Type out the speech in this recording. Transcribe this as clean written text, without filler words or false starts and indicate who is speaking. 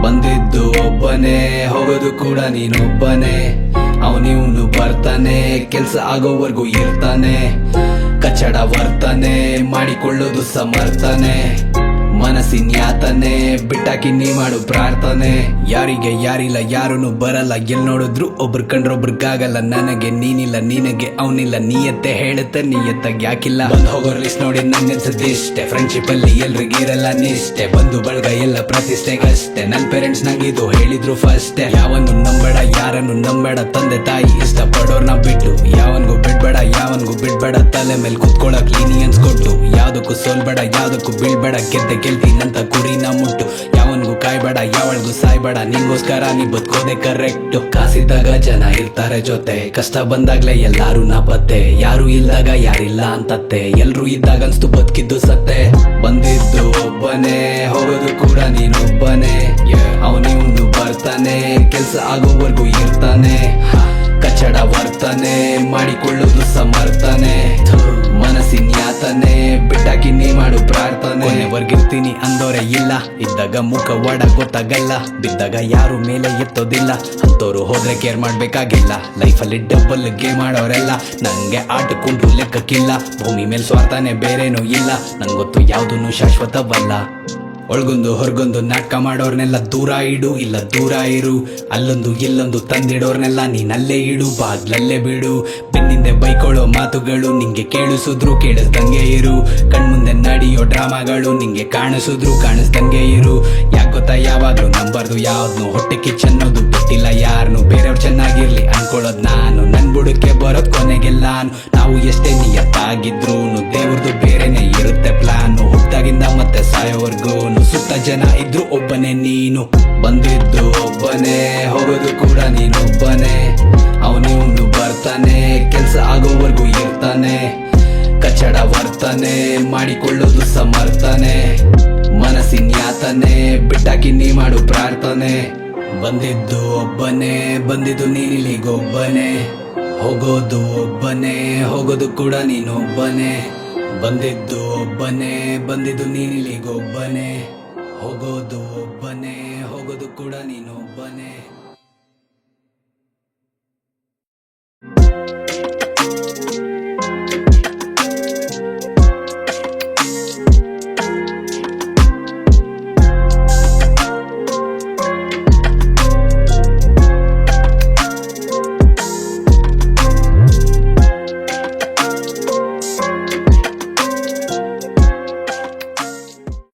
Speaker 1: ಬಂದಿದ್ದು ಒಬ್ಬನೇ, ಹೋಗೋದು ಕೂಡ ನೀನೊಬ್ಬನೇ. ಅವನಿವ್ನು ಬರ್ತಾನೆ, ಕೆಲ್ಸ ಆಗೋವರೆಗೂ ಇರ್ತಾನೆ. ಕಚ್ಚಡ ವರ್ತನೆ ಮಾಡಿಕೊಳ್ಳೋದು ಸಮರ್ಥನೆ. ಮನಸ್ಸಿನ ಯಾತನೆ ಬಿಟ್ಟಾಕಿ ನೀ ಮಾಡು ಪ್ರಾರ್ಥನೆ. ಯಾರಿಗೆ ಯಾರಿಲ್ಲ, ಯಾರನ್ನು ಬರಲ್ಲ, ಎಲ್ ನೋಡಿದ್ರು ಒಬ್ರು ಕಂಡ್ರೊಬ್ರಿಗಾಗಲ್ಲ. ನನಗೆ ನೀನಿಲ್ಲ, ನಿನಗೆ ಅವನಿಲ್ಲ, ನೀಯತ್ತೆ ಹೇಳುತ್ತೆ, ನೀಯತ್ತಾಗ ಯಾಕಿಲ್ಲ. ಬಂದ್ ಹೋಗೋರ್ ಲಿಸ್ಟ್ ನೋಡಿ ನಂಗನ್ಸದಿಷ್ಟೆ. ಫ್ರೆಂಡ್ಶಿಪ್ ಅಲ್ಲಿ ಎಲ್ರಿಗಿರಲ್ಲ ನಿಷ್ಠೆ, ಬಂಧು ಬಳಗ ಎಲ್ಲ ಪ್ರತಿಷ್ಠೆಗಷ್ಟೇ. ನನ್ ಪೇರೆಂಟ್ಸ್ ನಂಗಿದು ಹೇಳಿದ್ರು ಫಸ್ಟ್. ಯಾವನು ನಂಬೇಡ, ಯಾರನ್ನು ನಂಬೇಡ, ತಂದೆ ತಾಯಿ ಇಷ್ಟ ಪಡೋರ್ನ ಬಿಟ್ಟು. ಯಾವನ್ಗೂ ಬಿಡ್ಬೇಡ, ಯಾವನ್ಗೂ ಬಿಡ್ಬೇಡ, ತಲೆ ಮೇಲೆ ಕುತ್ಕೊಳಕ್ ಲೀನಿಯನ್ಸ್ ಕೊಟ್ಟು. ಯಾವ್ದಕ್ಕೂ ಸೋಲ್ಬೇಡ, ಯಾವ್ದಕ್ಕೂ ಬೀಳ್ಬೇಡ, ಗೆಲ್ತೀನಂತ ಗುರಿನ ಮುಟ್ಟು. ಯಾವನ್ಗೂ ಕಾಯ್ಬೇಡ, ಯಾವಳ್ಗೂ ಸಾಯ್ಬೇಡ, ನಿಂಗೋಸ್ಕರ ನೀ ಬದುಕೋದೆ ಕರೆಕ್ಟ್. ಕಾಸಿದ್ದಾಗ ಜನ ಇರ್ತಾರೆ ಜೊತೆ, ಕಷ್ಟ ಬಂದಾಗ್ಲೇ ಎಲ್ಲಾರು ನಾಪತ್ತೆ. ಯಾರು ಇಲ್ದಾಗ ಯಾರಿಲ್ಲ ಅಂತತ್ತೆ, ಎಲ್ರು ಇದ್ದಾಗ ಅನ್ಸ್ತು ಬದುಕಿದ್ದು ಸತ್ತೆ. ಬಂದಿದ್ದು ಒಬ್ಬನೇ, ಹೋಗೋದು ಕೂಡ ನೀನೊಬ್ಬನೇ. ಅವನಿವ್ನು ಬರ್ತಾನೆ, ಕೆಲ್ಸ ಆಗೋವರೆಗೂ ಇರ್ತಾನೆ. ಕಚ್ಚಡ ವರ್ತನೆ ಮಾಡಿಕೊಳ್ಳೋದು ಸಮರ್ಥನೆ. ಮನಸ್ಸಿನ ಯಾತನೆ ಬಿಟ್ಟಾಕಿ ನೀ ಮಾಡು ಪ್ರಾರ್ಥನೆ. ಕೊನೆವರ್ಗಿರ್ತೀನಿ ಅಂದೋರೆ ಇಲ್ಲ, ಇದ್ದಾಗ ಮುಖ ಒಡ ಗೊತ್ತಾಗಲ್ಲ. ಬಿದ್ದಾಗ ಯಾರು ಮೇಲೆ ಎತ್ತೋದಿಲ್ಲ, ಅಂತೋರು ಹೋದ್ರೆ ಕೇರ್ ಮಾಡ್ಬೇಕಾಗಿಲ್ಲ. ಲೈಫಲ್ಲಿ ಡಬ್ಬಲ್ ಗೇಮ್ ಮಾಡೋರೆಲ್ಲ ನಂಗೆ ಆಟಕ್ಕುಂಟು ಲೆಕ್ಕಕ್ಕಿಲ್ಲ. ಭೂಮಿ ಮೇಲೆ ಸ್ವಾರ್ಥನೆ ಬೇರೇನೂ ಇಲ್ಲ, ನಂಗೊತ್ತು ಯಾವುದೂ ಶಾಶ್ವತವಲ್ಲ. ಒಳಗೊಂದು ಹೊರಗೊಂದು ನಾಟಕ ಮಾಡೋರ್ನೆಲ್ಲ ದೂರ ಇಡು, ಇಲ್ಲ ದೂರ ಇರು. ಅಲ್ಲೊಂದು ಇಲ್ಲೊಂದು ತಂದಿಡೋರ್ನೆಲ್ಲ ನೀನಲ್ಲೇ ಇಡು, ಬಾಗ್ಲಲ್ಲೇ ಬಿಡು. ಬೆನ್ನಿಂದೆ ಬೈಕೊಳ್ಳೋ ಮಾತುಗಳು ನಿಂಗೆ ಕೇಳಿಸಿದ್ರು ಕೇಳಿಸ್ದಂಗೆ ಇರು. ಕಣ್ಮುಂದೆ ನಡೆಯೋ ಡ್ರಾಮಾಗಳು ನಿಂಗೆ ಕಾಣಿಸಿದ್ರು ಕಾಣಿಸ್ದಂಗೆ ಇರು. ಯಾಕೊತ್ತಾ ಯಾವಾಗ್ಲೂ ನಂಬರ್ದು ಯಾವ್ದು ಹೊಟ್ಟೆ ಕಿಚ್ಚನ್ನೋದು ಬಿಟ್ಟಿಲ್ಲ ಯಾರನ್ನು. ಬೇರೆಯವ್ರು ಚೆನ್ನಾಗಿರ್ಲಿ ಅನ್ಕೊಳ್ಳೋದ್ ನಾನು, ನನ್ ಬುಡಕ್ಕೆ ಬರೋದ್ ಕೊನೆಗೆಲ್ಲಾನು. ನಾವು ಎಷ್ಟೇ ನಿಯತ್ತಾಗಿದ್ರು ದೇವ್ರದ್ದು ಬೇರೆನೆ ಇರುತ್ತೆ ಪ್ಲಾನು. ಹುಟ್ಟಾಗಿಂದ ಮತ್ತೆ ಸಾಯೋವರ್ಗು ಸುತ್ತ ಜನ ಇದ್ರು ಒಬ್ಬನೇ ನೀನು. ಬಂದಿದ್ದು ಒಬ್ಬನೇ, ಹೋಗೋದು ಕೂಡ ನೀನೊಬ್ಬನೇ. ಅವನಿವ್ನು ಬರ್ತಾನೆ, ಕೆಲ್ಸ ಆಗೋವರೆಗೂ ಇರ್ತಾನೆ. ಕಚ್ಚಡ ವರ್ತನೆ ಮಾಡಿಕೊಳ್ಳೋದು ಸಮರ್ಥನೆ. ಮನಸ್ಸಿನ ಯಾತನೆ ಬಿಟ್ಟಾಕಿ ನೀ ಮಾಡು ಪ್ರಾರ್ಥನೆ. ಬಂದಿದ್ದು ಒಬ್ಬನೇ, ಬಂದಿದ್ದು ನೀನಿಲ್ಲಿಗೊಬ್ಬನೇ. ಹೋಗೋದು ಒಬ್ಬನೇ, ಹೋಗೋದು ಕೂಡ ನೀನೊಬ್ಬನೇ. ಬಂದಿದ್ದು ಒಬ್ಬನೇ, ಬಂದಿದ್ದು ನೀನಿಲ್ಲಿಗೊಬ್ಬನೇ. ಹೋಗೋದು ಒಬ್ಬನೇ, ಹೋಗೋದು ಕೂಡ ನೀನೊಬ್ಬನೇ.